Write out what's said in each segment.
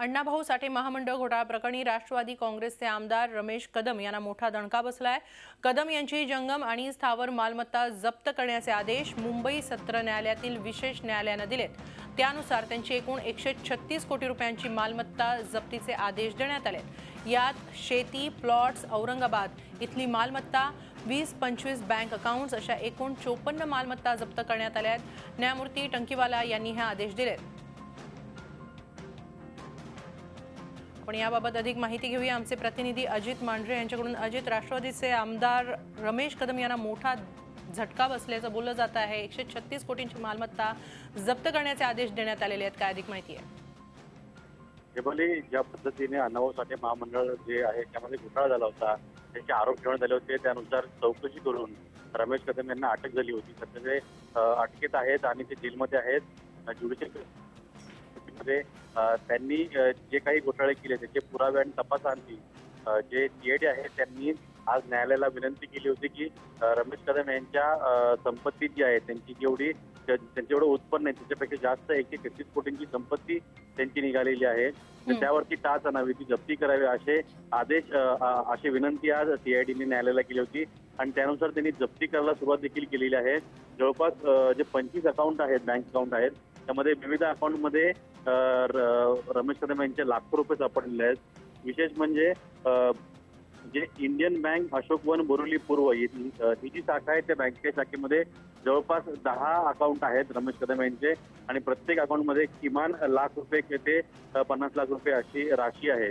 अण्णाभाऊ साठे महामंडळ घोटाळा प्रकरणी राष्ट्रवादी काँग्रेसचे आमदार रमेश कदम यांना मोठा दणका बसलाय। कदम यांची जंगम आणि स्थावर मालमत्ता जप्त करण्याचे आदेश मुंबई सत्र न्यायालयातील विशेष न्यायालयाने दिलेत। त्यानुसार त्यांची एकूण 136 कोटी रुपयांची मालमत्ता जप्तीचे आदेश देण्यात आले। यात शेती, प्लॉट्स, औरंगाबाद इथली मालमत्ता, 20-25 बँक अकाउंट्स अशा एकूण 54 मालमत्ता जप्त करण्यात आल्या आहेत। न्यायमूर्ती टंकीवाला यांनी हे आदेश दिले। पण याबाबत अधिक माहिती घेऊया आमचे प्रतिनिधी अजित मांढरे यांच्याकडून। अजित, राष्ट्रवादीचे आमदार रमेश कदम यांना मोठा झटका बसल्याचं बोललं जात आहे। 136 कोटींची मालमत्ता जप्त करण्याचे आदेश देण्यात आलेले आहेत, काय अधिक माहिती आहे? केवली ज्या पद्धतीने अण्णाभाऊ साठे महामंडळ जे आहे त्यामध्ये घोटाळा झाला होता, त्याचे आरोप ठेवण्यात आले होते, त्यानुसार चौकशी करून रमेश कदम यांना अटक झाली होती। सध्या ते अटकेत आहेत आणि ते जेलमध्ये आहेत। ज्युडिशियल मध्ये त्यांनी जे काही घोटाळे केले त्याचे पुरावे आणि तपासांती जे सीआयडी आहे त्यांनी आज न्यायालयाला विनंती केली होती की रमेश कदम यांच्या संपत्ती जी आहे त्यांची जेवढं उत्पन्न आहे त्याच्यापेक्षा जास्त 136 कोटींची संपत्ती त्यांची निघालेली आहे, तर त्यावरती टाच आणावी, ती जप्ती करावी असे आदेश अशी विनंती आज सीआयडीने न्यायालयाला केली होती आणि त्यानुसार त्यांनी जप्ती करायला सुरुवात देखील केलेली आहे। जवळपास जे 25 अकाउंट आहेत, बँक अकाउंट आहेत, त्यामध्ये विविध अकाउंटमध्ये रमेश कदम यांचे लाखो रुपये सापडलेले आहेत। विशेष म्हणजे जे Indian bank Ashok one Borivali पूर्व ही जी शाखा आहे त्या बँकेच्या शाखेमध्ये जवळपास 10 अकाउंट आहेत रमेश कदम यांचे आणि प्रत्येक अकाउंटमध्ये किमान लाख रुपये ते 50 लाख रुपये अशी राशी आहे।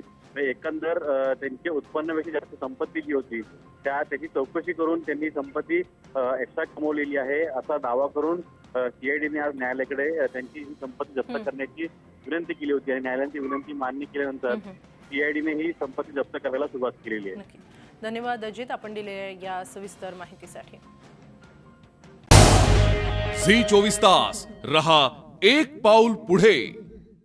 एकंदर त्यांचे उत्पन्नापेक्षा जास्त संपत्ती जी होती त्याची चौकशी करून त्यांनी संपत्ती एक्स्ट्रा कमवलेली आहे असा दावा करून सीआयडीने आज न्यायालयाकडे त्यांची ही संपत्ती जप्त करण्याची विनंती केली होती आणि न्यायालयाची विनंती मान्य केल्यानंतर सीआयडीने ही संपत्ती जप्त करायला सुरुवात केलेली आहे। धन्यवाद अजित, आपण दिलेल्या या सविस्तर माहितीसाठी। झी 24 तास रहा एक पाऊल पुढे।